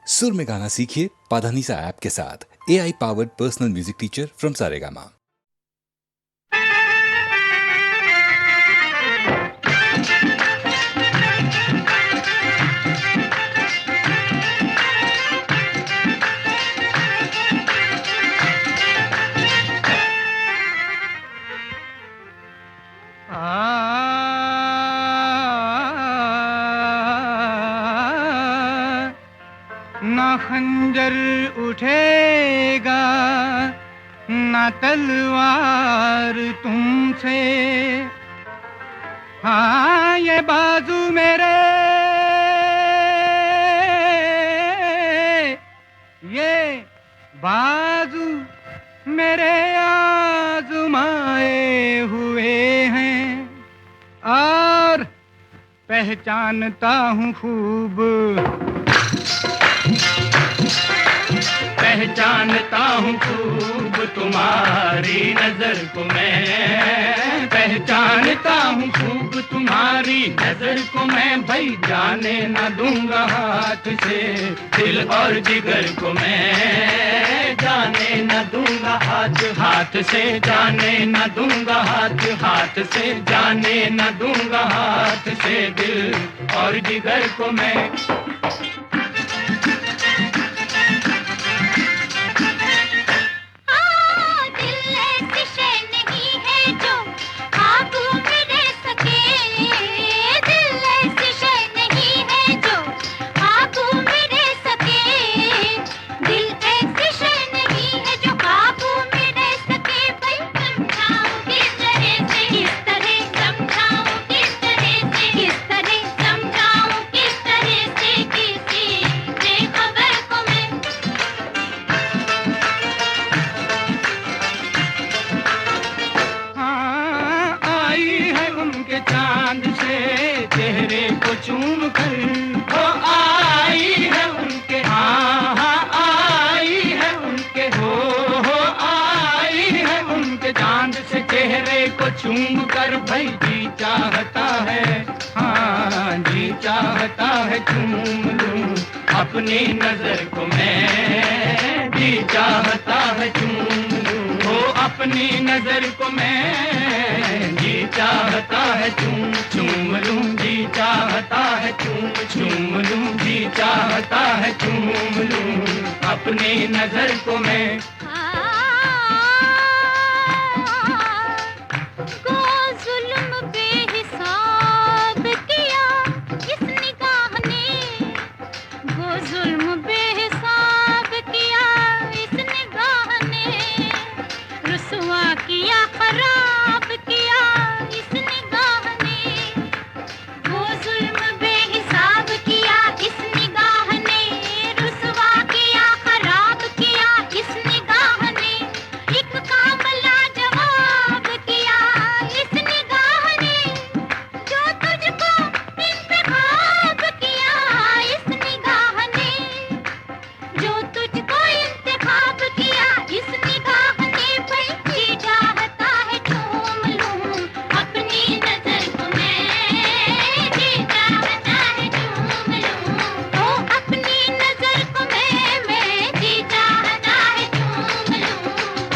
सुर में गाना सीखिए पाधानीसा ऐप के साथ। AI powered personal music teacher from Saregama. ना खंजर उठेगा ना तलवार तुमसे, हाँ ये बाजू मेरे, ये बाजू मेरे आजमाए हुए हैं और पहचानता हूँ खूब, पहचानता हूँ खूब तुम्हारी नजर को मैं, पहचानता हूँ खूब तुम्हारी नजर को मैं। भाई जाने न दूंगा हाथ से दिल और जिगर को मैं, जाने न दूंगा हाथ से, जाने न दूंगा हाथ से, जाने न दूंगा हाथ से दिल और जिगर को मैं। चूम कर वो आई है उनके, आई है उनके, हो आई है उनके चांद से चेहरे को चूम कर। भाई जी चाहता है, हाँ जी चाहता है चूम लूं अपनी नजर को मैं, जी चाहता है चूम लूं वो अपनी नजर को मैं, जी चाहता है चूम लूं, जी चाहता है चूम लूं, जी चाहता है चूम लूं अपनी नजर को मैं। को जुल्म बेहिसाब किया इस निगाह ने, वो जुल्म बेहिसाब किया इस निगाह ने, रुसवा किया खराब किया इस निगाह ने, वो जुल्म बेहिसाब किया इस निगाह ने, रुसवा किया खराब किया इस निगाह ने, एक काम लाजवाब किया इस निगाह ने, जो तुझको इंतखाब किया इस निगाह ने, जो तुझको इंतखाब किया इस निगाह ने। भाई जी चाहता है चूम लूं अपनी नजर को मैं, जी चाहता है चूम लूं ओ अपनी नजर को मैं जी चाहता है चूम लूं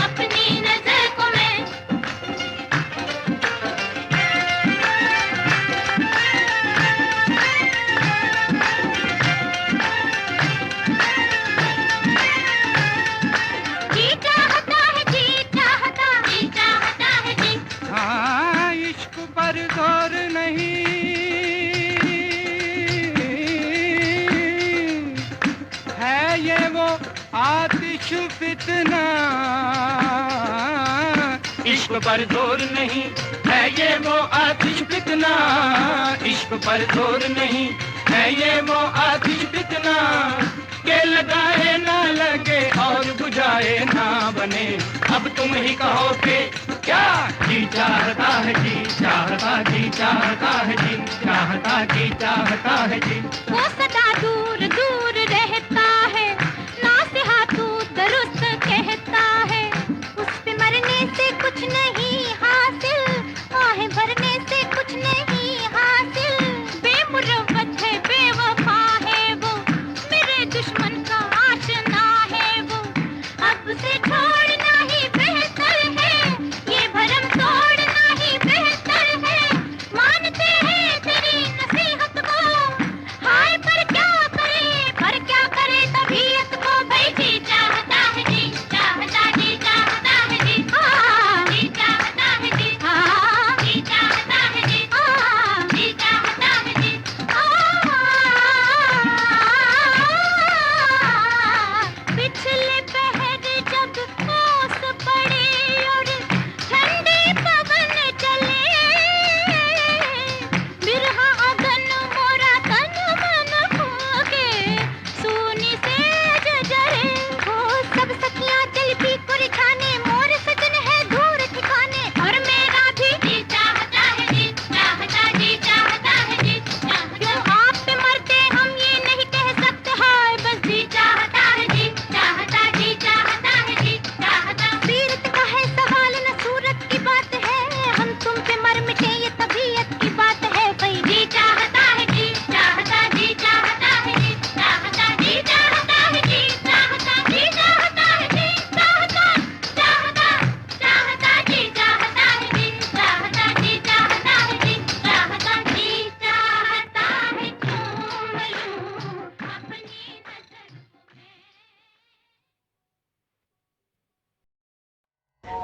अपनी नजर को मैं। जी चाहता है, जी चाहता, जी चाहता है जी। हाँ इश्क पर जोर नहीं, है ये वो आतिश फितना, इश्क पर जोर नहीं, है ये वो आतिश फितना, इश्क पर जोर नहीं, है ये वो आतिश फितना, के लगाए ना लगे और बुझाए ना बने। अब तुम ही कहो कि क्या जी चाहता है, जी चाहता, जी चाहता है, जी चाहता, जी चाहता है जी। वो सदा दूर दूर रहता है, नासिहा तू दुरुस्त कहता है, उस पे मरने से कुछ नहीं हासिल, आहें भरने से कुछ नहीं हासिल, बेमुरव्वत है बेवफा है वो, मेरे दुश्मन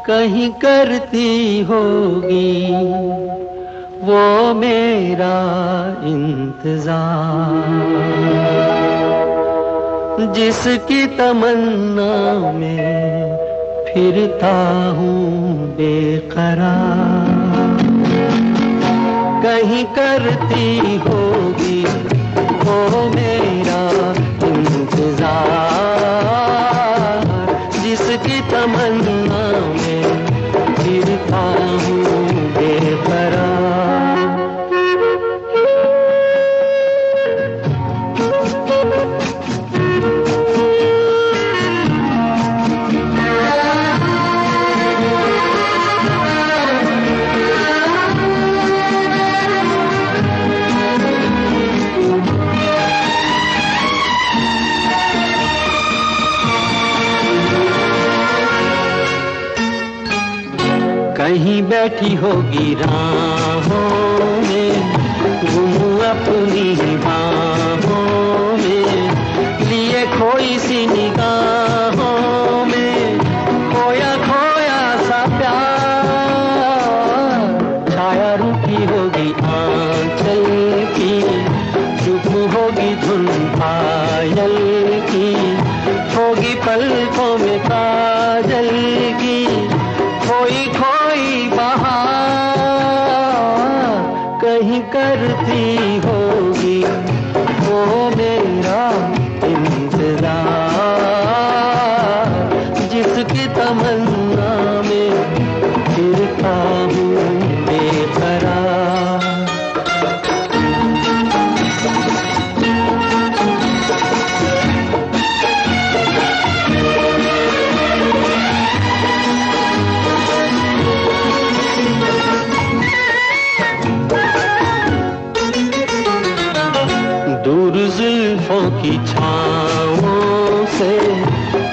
कहीं करती होगी वो मेरा इंतजार, जिसकी तमन्ना में फिरता हूँ बेकरार। कहीं करती होगी वो मेरा इंतजार, जिसकी तमन्ना में फिरता हूँ बेकरार। कहीं बैठी होगी राहों में, गुम अपनी बाहों में, लिए खोई सी निगाहों में, खोया खोया सा प्यार। छाया रूठी होगी आंचल की, चुप होगी धुन पायल की, होगी पलकों में काजल की, खोई खोई बहार। कहीं करती होगी वो मेरा इंतजार, जिसकी तमन्ना में फिरता हूँ बेकरार। दूर जुल्फों की छाँवों से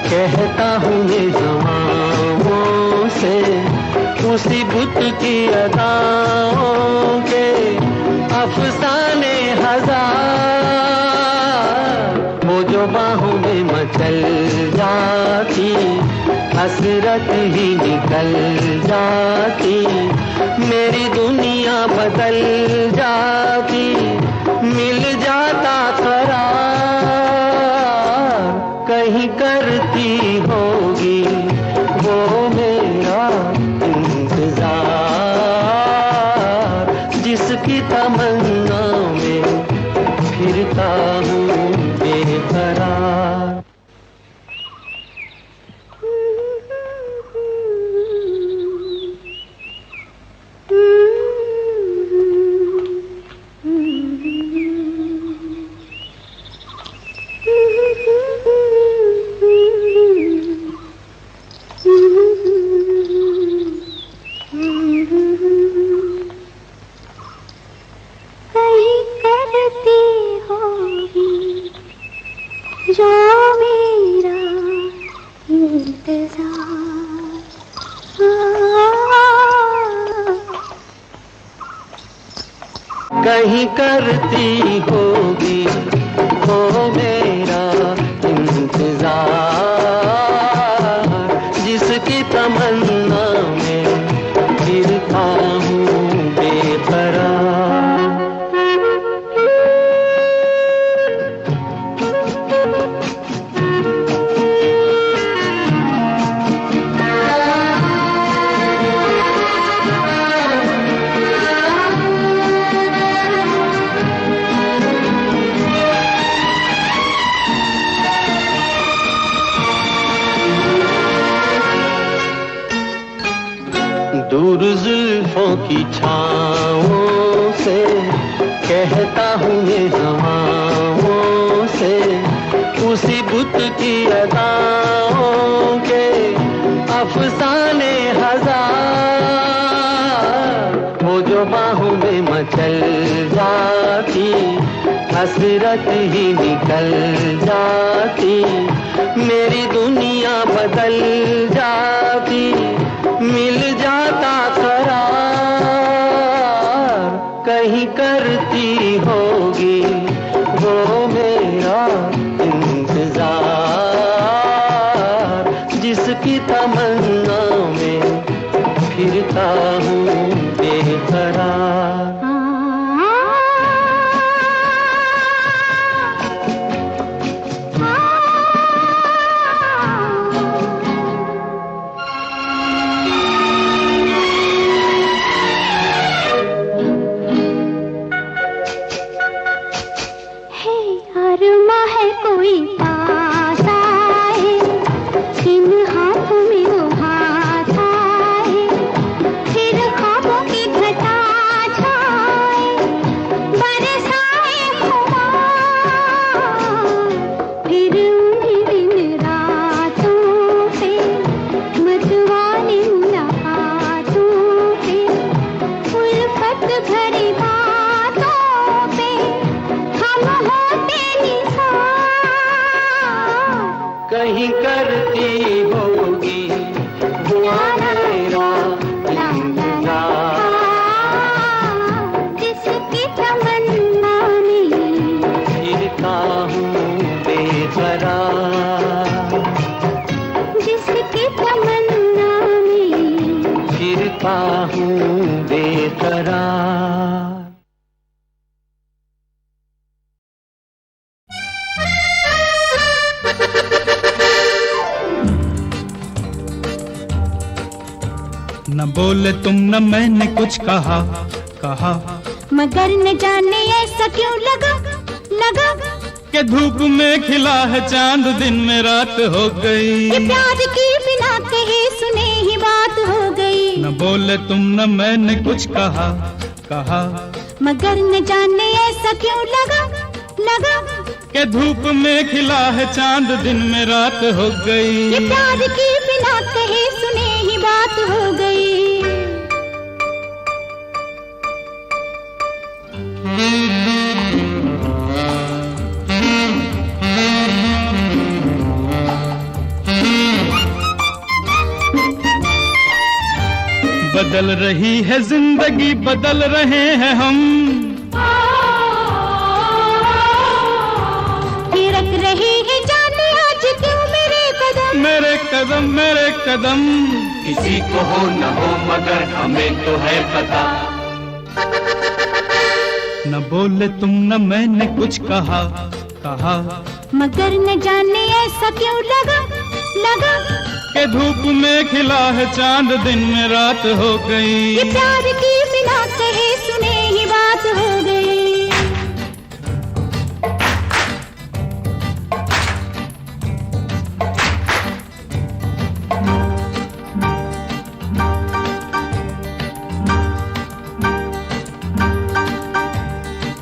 कहता हूँ ये हवाओं से, उसी बुत की अदाओं के अफसाने हजार। वो जो बाहों में मचल जाती, हसरत ही निकल जाती, मेरी दुनिया बदल जाती, मिल जाता करार। कहीं करती होगी वो मेरा इंतजार, जिसकी तमन्ना में फिरता हूँ बेकरार। कहीं करती होगी जो मेरा इंतजार। कहीं करती होगी वो मेरा इंतजार, जिसकी तमन्ना में फिरता हूँ बेकरार। दूर जुल्फों की छाँवों से कहता हूँ ये हवाओं से, उसी बुत की अदाओं के अफसाने हजार। वो जो बाहों में मचल जाती, हसरत ही निकल जाती, मेरी दुनिया बदल जाती, मिल जाता करार। कहीं करती होगी वो मेरा इंतजार, जिसकी तमन्ना में कहीं करती होगी हुआ मेरा इंतजार। जिसकी तमन्ना में फिरता हूँ बेकरार, जिसकी तमन्ना में फिरता हूँ बेकरार। न बोले तुम न मैंने कुछ कहा कहा, मगर न जाने ऐसा क्यों लगा लगा कि धूप में खिला है चांद दिन में रात हो ये गई। प्यार की बिना कहे सुने ही बात हो गई। न बोले तुम न मैंने कुछ कहा कहा, मगर न जाने ऐसा क्यों लगा लगा कि धूप में खिला है चांद दिन में रात हो ये गई। प्यार की बिना कहे सुने ही बात हो गई। बदल रही है जिंदगी, बदल रहे हैं हम, थिरक रही है जाने आज क्यों मेरे कदम। मेरे कदम मेरे कदम। किसी को हो न हो मगर हमें तो है पता। न बोले तुम न मैंने कुछ कहा कहा, मगर न जाने ऐसा क्यों लगा लगा कि धूप में खिला है चांद दिन में रात हो ये गई। प्यार की बिना कहे सुने ही बात हो गई।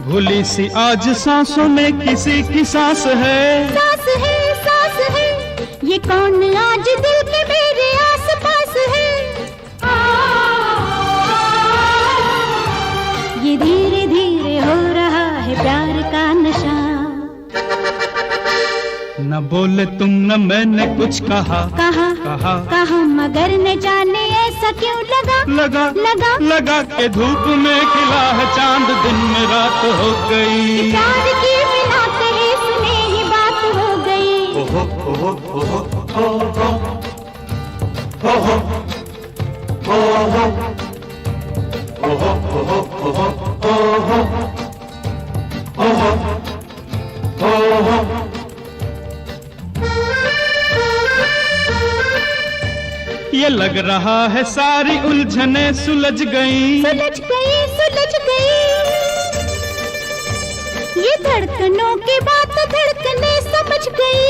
भूली सी आज सांसों में किसी की सांस है। सास है ये कौन आज दिल के मेरे आस पास है। ये धीरे धीरे हो रहा है प्यार का नशा। न बोले तुम न मैंने कुछ कहा कहा कहा, कहा मगर न जाने ऐसा क्यों लगा लगा लगा लगा के धूप में खिला है चांद दिन में रात हो ये गई। प्यार की बिना कहे सुने ही बात हो गई। हो हो हो हो हो हो हो हो हो हो हो हो। ये लग रहा है सारी उलझने सुलझ गई। सुलझ गई सुलझ गई ये धड़कनों की बात धड़कने समझ गई।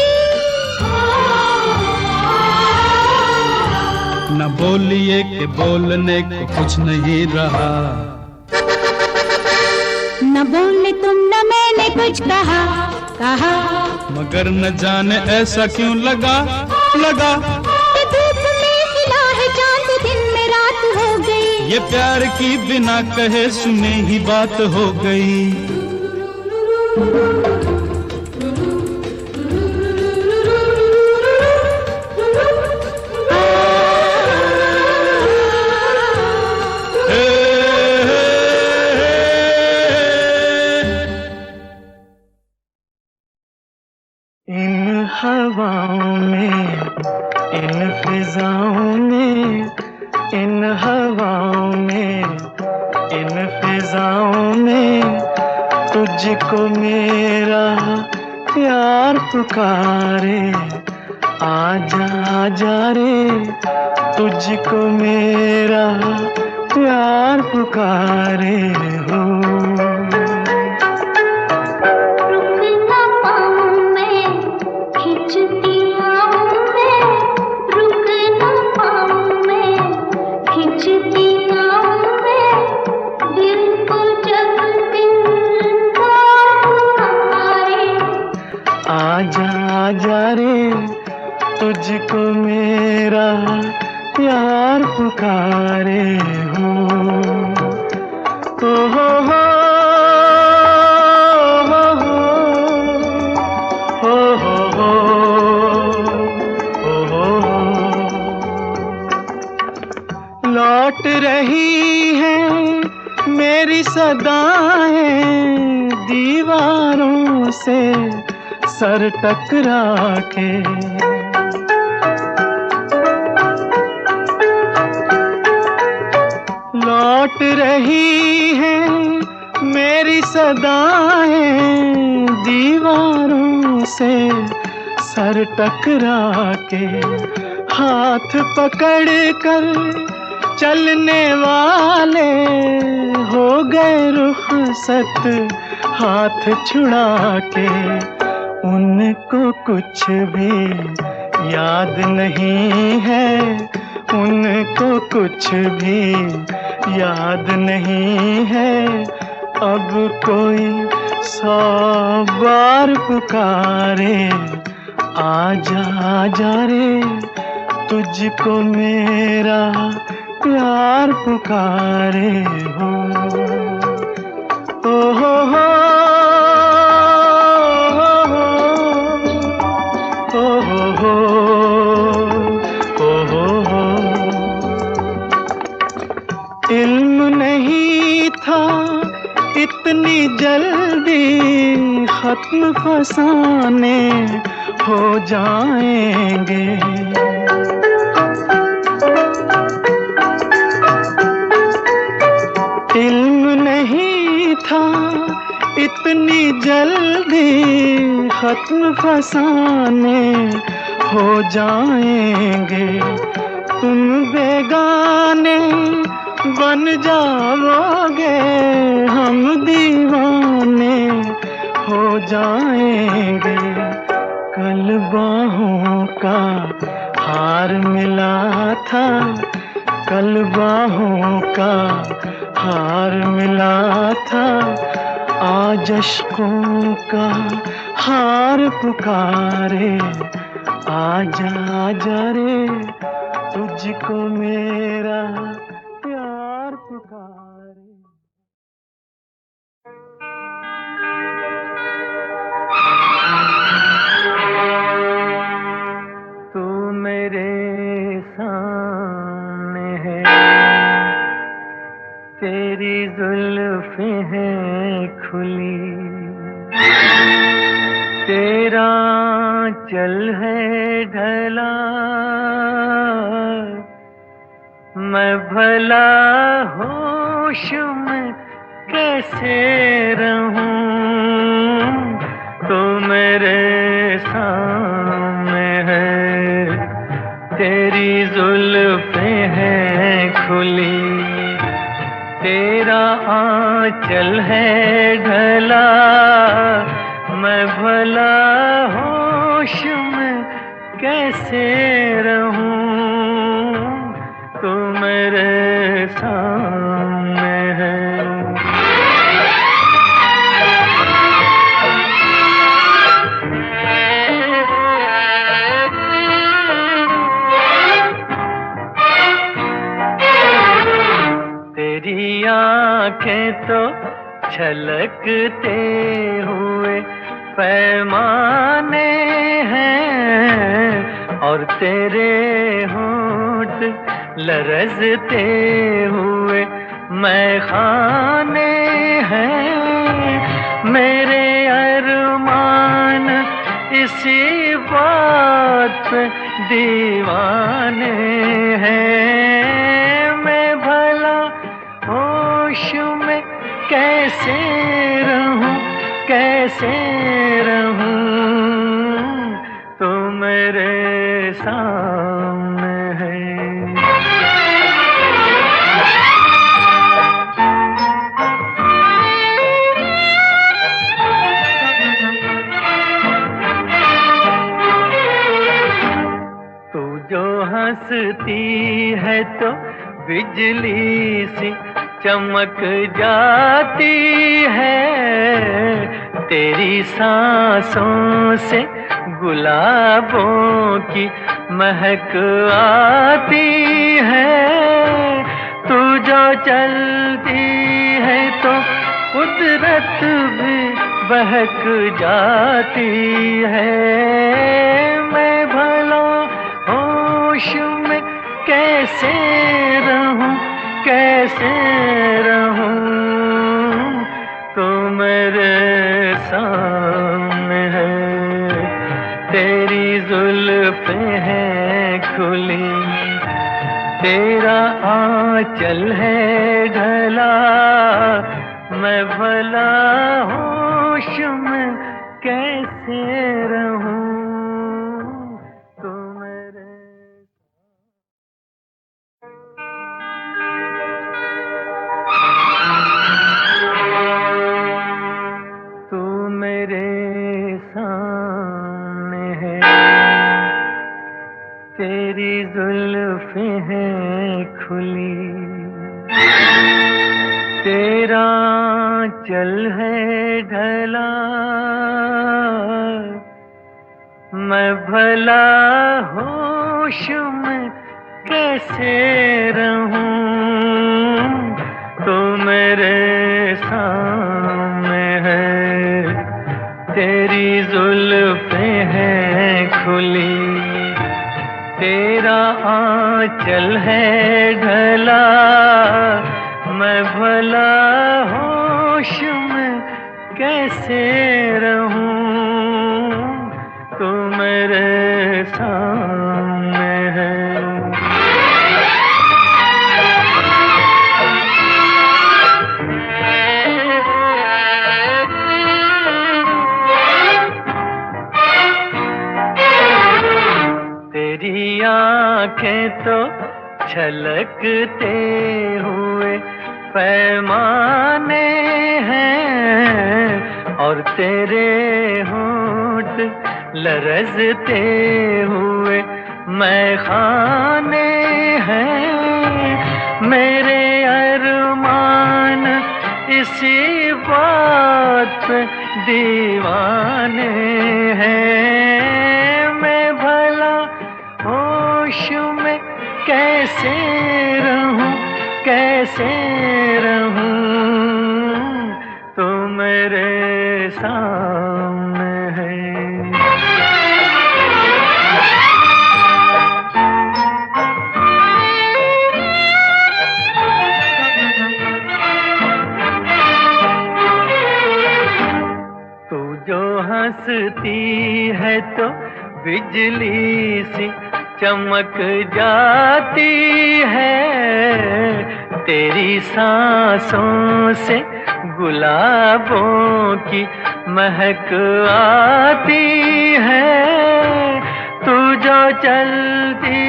न बोलिए कि बोलने को कुछ नहीं रहा। न बोले तुम न मैंने कुछ कहा कहा, मगर न जाने ऐसा क्यों लगा लगा कि धूप में खिला है चांद दिन में रात हो गई। ये प्यार की बिना कहे सुने ही बात हो गई। इन हवाओं में, इन फिजाओं में, इन हवाओं में, इन फिजाओं में तुझको मेरा प्यार पुकारे। आजा आजा रे, तुझको मेरा प्यार पुकारे हो। आजा आजा रे, तुझको मेरा प्यार पुकारे हो। हो हो हो हो हो हो। लौट रही हैं मेरी सदाएं दीवारों से सर टकरा के। लौट रही हैं मेरी सदाएं दीवारों से सर टकरा के। हाथ पकड़ कर चलने वाले हो गए रुखसत हाथ छुड़ा के। उनको कुछ भी याद नहीं है, उनको कुछ भी याद नहीं है। अब कोई 100 बार पुकारे आजा आजा रे, तुझको मेरा प्यार पुकारे हो। ओ हो हो ओ हो हो ओ हो हो। इल्म नहीं था इतनी जल्दी खत्म फसाने हो जाएंगे। इल्म नहीं था इतनी जल्दी खत्म फसाने हो जाएंगे। तुम बेगाने बन जाओगे, हम दीवाने हो जाएंगे। कल बाहों का हार मिला था, कल बाहों का हार मिला था। आज अश्कों का हार पुकारे आजा आजा रे, तुझको मेरा प्यार पुकारे। तू मेरे सामने है, तेरी जुल्फ़ें हैं खुली, तेरा चल है ढला। मैं भला होश में कैसे रहूं, तो मेरे सामने है, तेरी जुल्फ़ें हैं खुली, तेरा आंचल है ढला। मैं भला होश में कैसे रहूं, तो मेरे सामने है। तेरी आँखें तो छलकते हुए पैमाने हैं, और तेरे होंठ लरजते हुए मैखाने हैं। मेरे अरमान इसी बात पे दीवाने हैं। मैं भला होश में कैसे रहूं, कैसे रहूं, तो मेरे सामने है। तू जो हंसती है तो बिजली सी चमक जाती है, तेरी सांसों से गुलाबों की महक आती है। तू जो चलती है तो कुदरत भी बहक जाती है। मैं भला होश में कैसे रहूं, जुल्फें हैं खुली, तेरा आंचल है ढला, मैं भला होश में कैसे रहूं तू मेरे। तू मेरे सामने है, तेरी जुल्फें हैं खुली, तेरा चल है ढला, मैं भला होश में कैसे रहूं तू मेरे सामने है, तेरी जुल्फें हैं खुली, तेरा आंचल है ढला, मैं भला होश में कैसे रहूं तू मेरे सामने है। तेरी आंखें तो छलकते हुए पैमाने हैं, और तेरे होंठ लरजते हुए मैखाने हैं। मेरे अरमान इसी बात पे दीवाने हैं, मैं भला होश में कैसे रहूं, कैसे रहूं तू मेरे सामने है। तू जो हंसती है तो बिजली सी चमक जाती है, तेरी सांसों से गुलाबों की महक आती है। तू जो चलती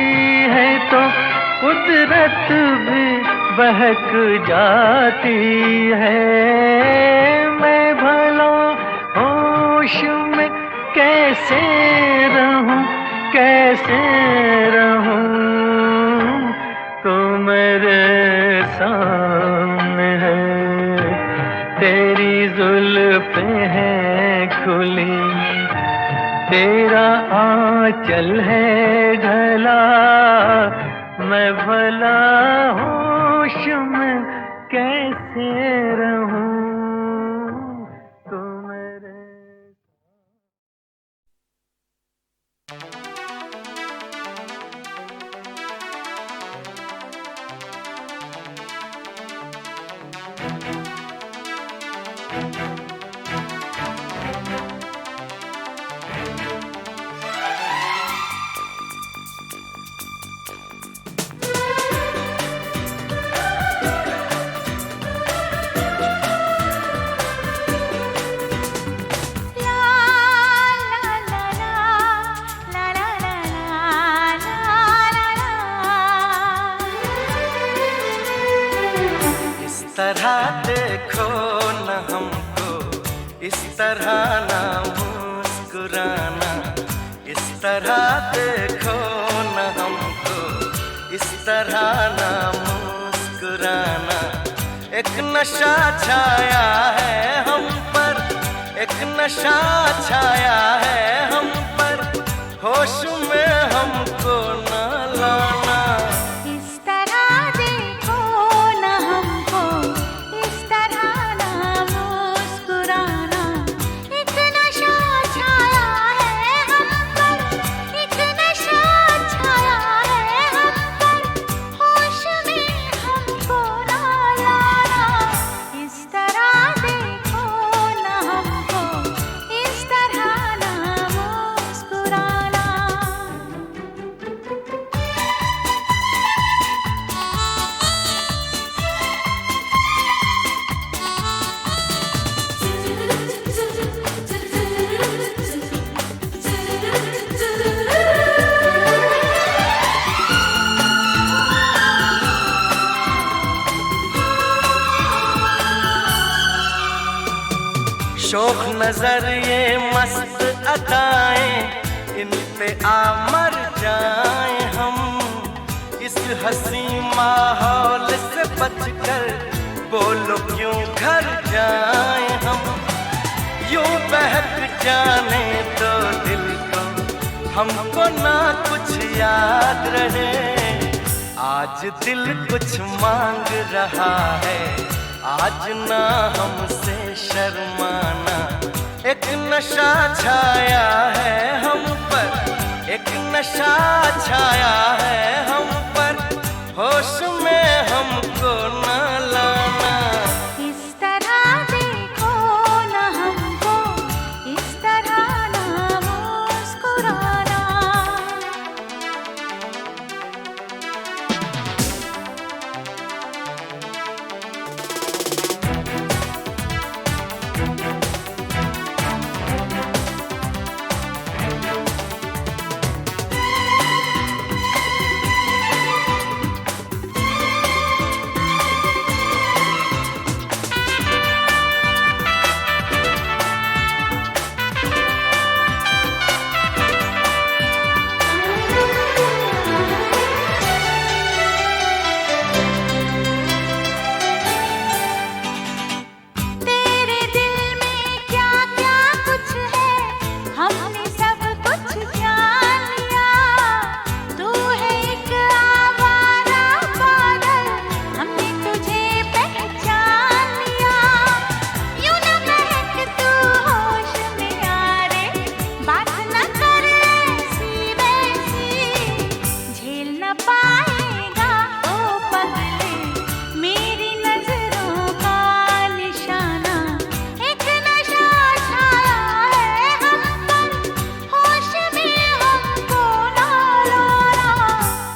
है तो कुदरत भी बहक जाती है, मैं भला होश में कैसे रहूं, कैसे रहूं तू मेरे सामने है। तेरी जुल्फें हैं खुली, तेरा आंचल है ढला, मैं भला होश में कैसे रहूं तू मेरे। इस तरह देखो न हमको, इस तरह ना मुस्कुराना, इस तरह देखो न हमको, इस तरह ना मुस्कुराना। एक नशा छाया है हम पर, एक नशा छाया है हम पर, होश में हमको न लाना। इस तरह देखो न हमको, इस तरह ना मुस्कुराना। एक नशा छाया है हम पर, एक नशा छाया है हम पर, होश में हमको ना लाना। इस तरह देखो न हमको, इस तरह ना मुस्कुराना। शोख नजर ये मस्त अदाएं, इन पे आ मर जाए हम। इस हंसी माहौल से बचकर बोलो क्यों घर जाए हम। यूं बहक जाने दो दिल को, हमको ना कुछ याद रहे। आज दिल कुछ मांग रहा है, आज ना हमसे शर्माना। एक नशा छाया है हम पर, एक नशा छाया है हम पर, होश में हमको ना लाना। इस तरह देखो ना हमको, इस तरह ना मुस्कुराना।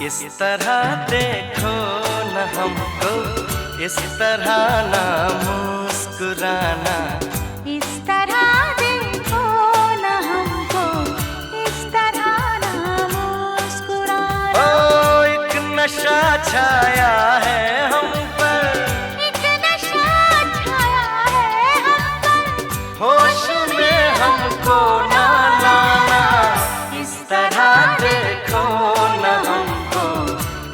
इस तरह देखो न हमको, इस तरह ना मुस्कुराना। इस तरह देखो ना हमको, इस तरह ना मुस्कुराना। ओ एक नशा छाया है हम पर, एक नशा छाया है हम पर, होश में हमको ना लाना। इस तरह देखो न हमको,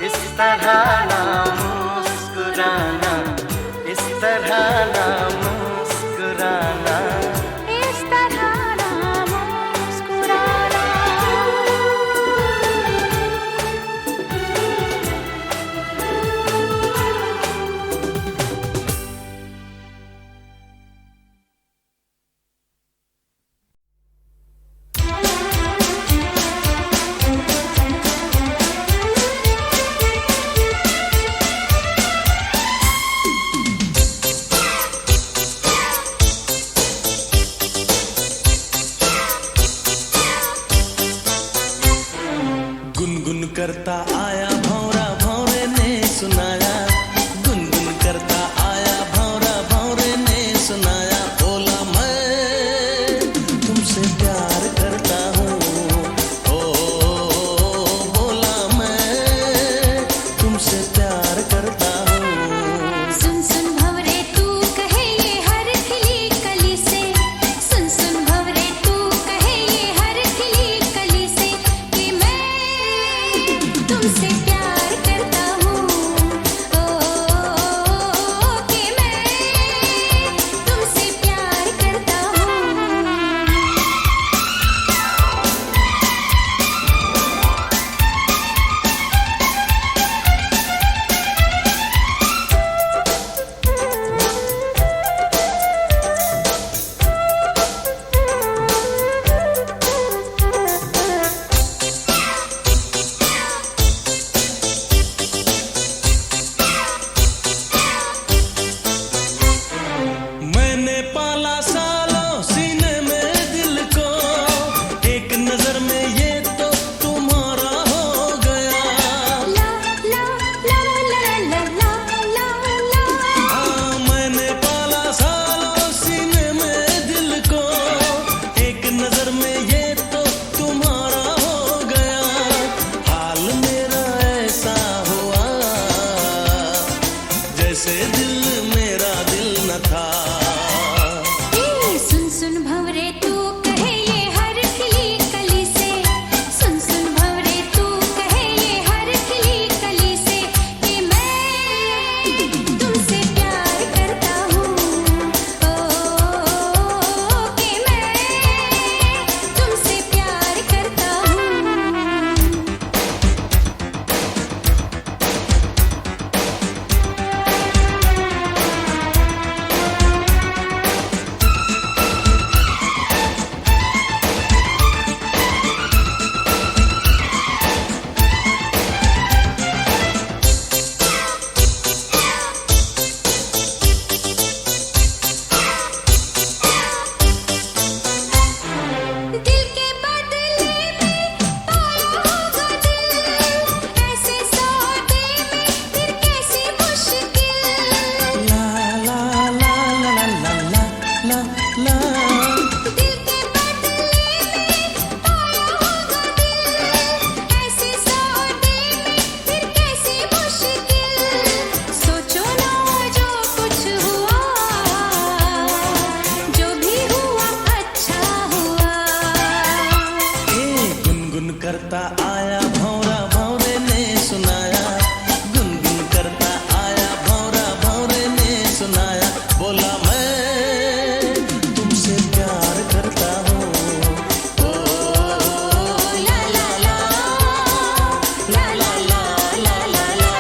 इस तरह ना मुस्कुराना। इस तरह ना मुस्कुराना। इस तरह ना मुस्कुराना। गुनगुन करता आया भौरा, भौरे ने सुनाया। गुनगुन करता आया भौरा, भौरे ने सुनाया। बोला मैं तुमसे प्यार करता हूँ, ओ बोला मैं तुमसे प्यार करता हूँ। सुन सुन भंवरे तू कहे ये हर खिली कली से, सुन सुन भंवरे तू कहे ये हर खिली कली से, कि मैं तुमसे करता आया भौरा भौरे ने सुनाया, गुनगुन करता आया भौरा भौरे ने सुनाया, बोला मैं तुमसे प्यार करता हूँ। ओ ला ला ला ला ला ला ला ला ला।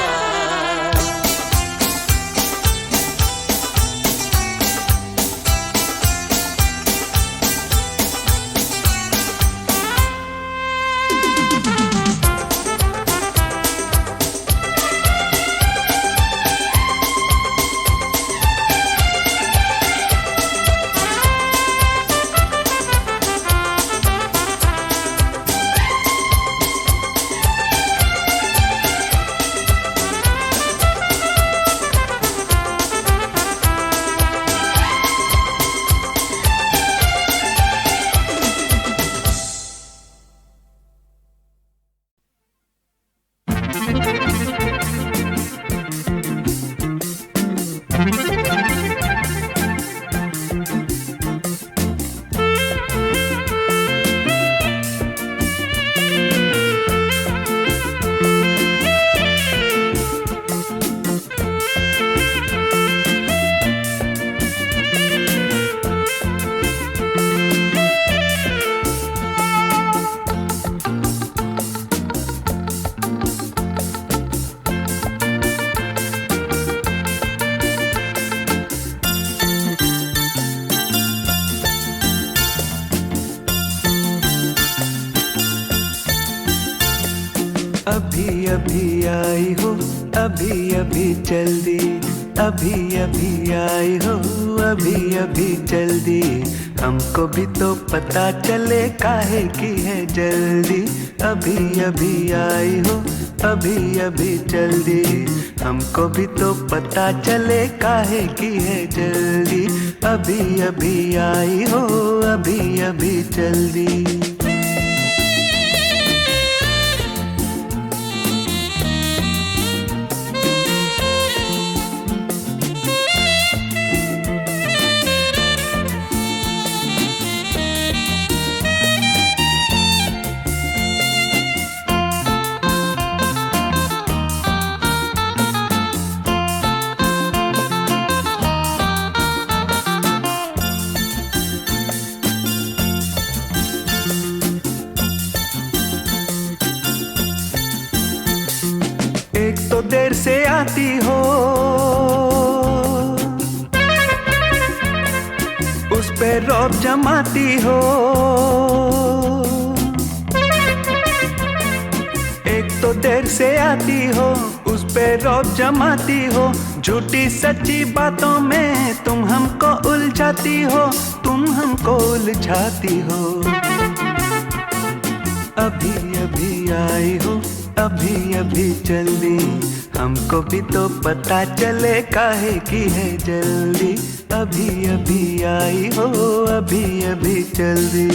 अभी अभी आई हो, अभी अभी चल दी, अभी अभी आई हो, अभी अभी चल दी। हमको भी तो पता चले काहे की है जल्दी। अभी अभी आई हो, अभी अभी चल दी। हमको भी तो पता चले काहे की है जल्दी। अभी अभी आई हो, अभी अभी चल दी। देर से आती हो, उस पे रौब जमाती हो। एक तो देर से आती हो, उस पे रौब जमाती हो। झूठी सच्ची बातों में तुम हमको उलझाती हो, तुम हमको उलझाती हो। अभी अभी आई हो, अभी अभी चल दी। हमको भी तो पता चले काहे की है जल्दी। अभी अभी आई हो, अभी अभी चल दी।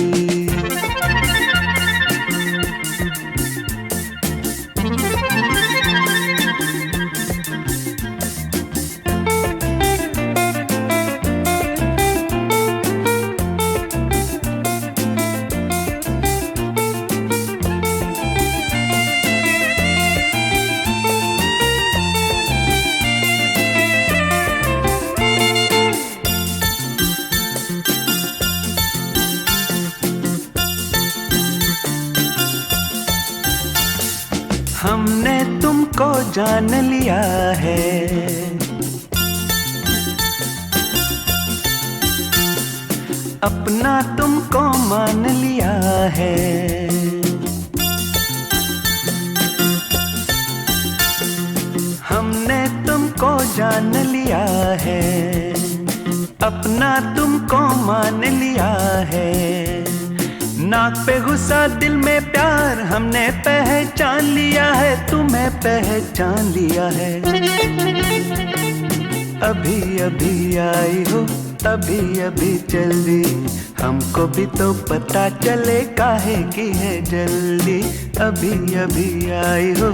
हमने तुमको जान लिया है, अपना तुमको मान लिया है। हमने तुमको जान लिया है, अपना तुमको मान लिया है। नाक पे गुस्सा दिल में प्यार हमने पहचान लिया है, तुम्हें पहचान लिया है। अभी अभी आई हो, अभी अभी चल दी। हमको भी तो पता चले काहे की है जल्दी। अभी अभी आई हो,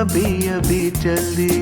अभी अभी चल दी।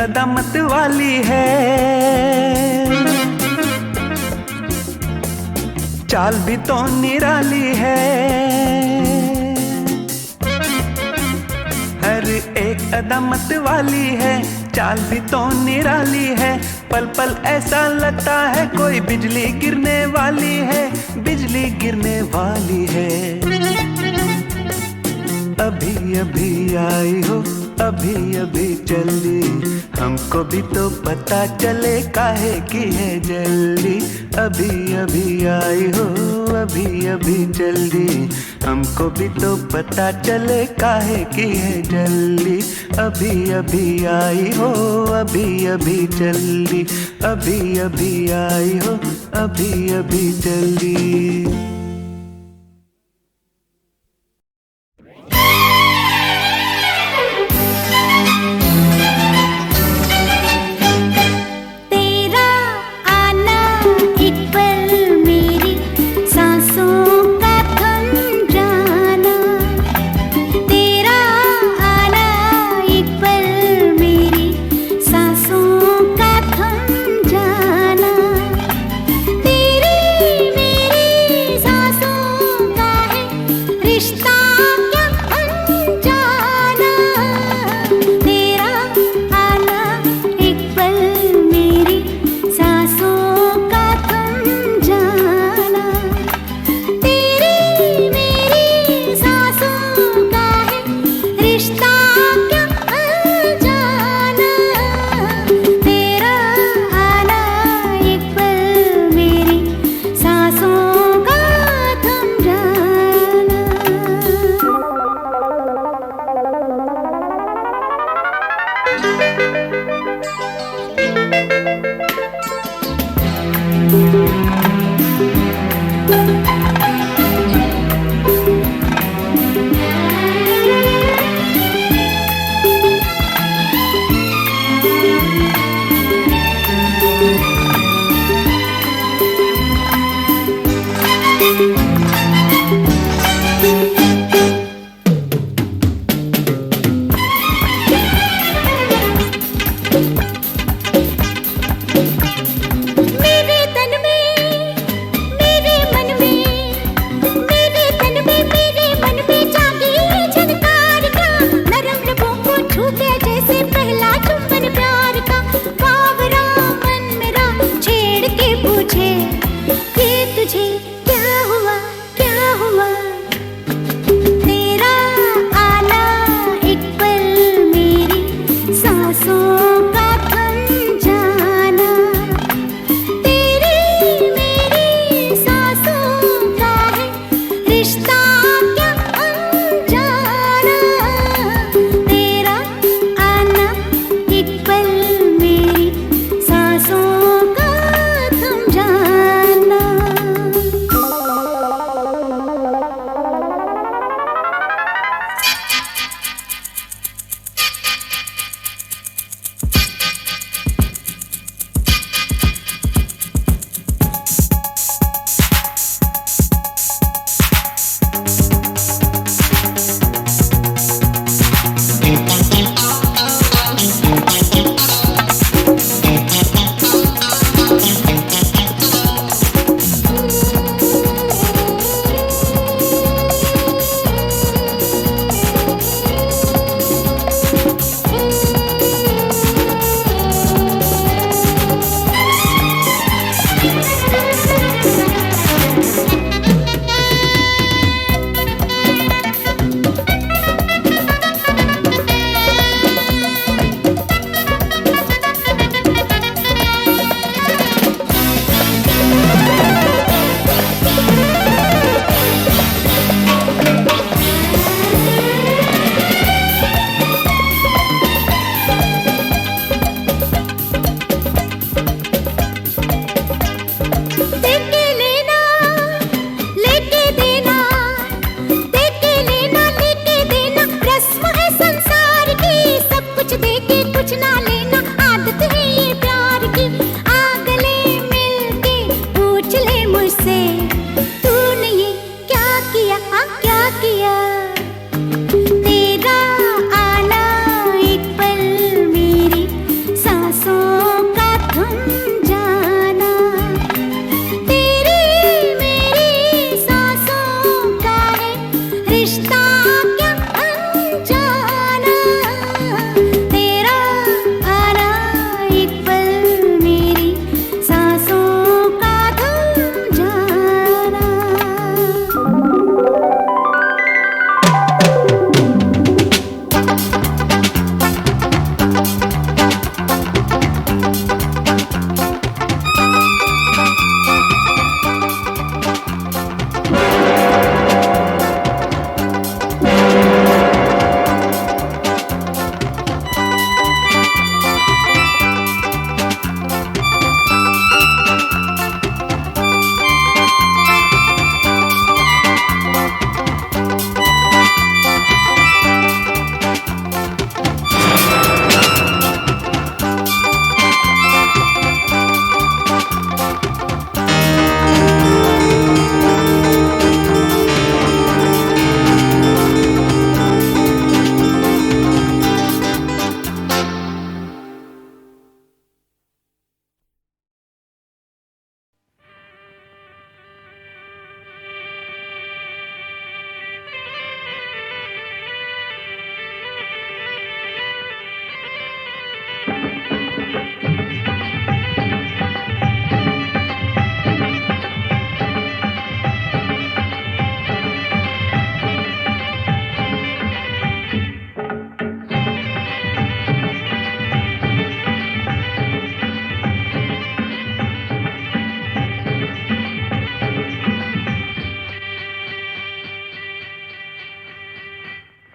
अदामत वाली है, चाल भी तो निराली है। हर एक अदामत वाली है, चाल भी तो निराली है। पल पल ऐसा लगता है कोई बिजली गिरने वाली है, बिजली गिरने वाली है। अभी अभी आई हो, अभी अभी चली, हमको भी तो पता चले काहे की है जल्दी। अभी अभी आई हो, अभी अभी जल्दी, हमको भी तो पता चले काहे की है जल्दी। अभी अभी आई हो, अभी अभी जल्दी, अभी अभी आई हो, अभी अभी जल्दी। मेरे तन में, मेरे मन में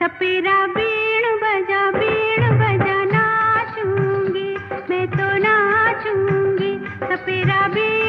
सपेरा बीण बजा नाचूंगी, मैं तो नाचूंगी, सपेरा बीण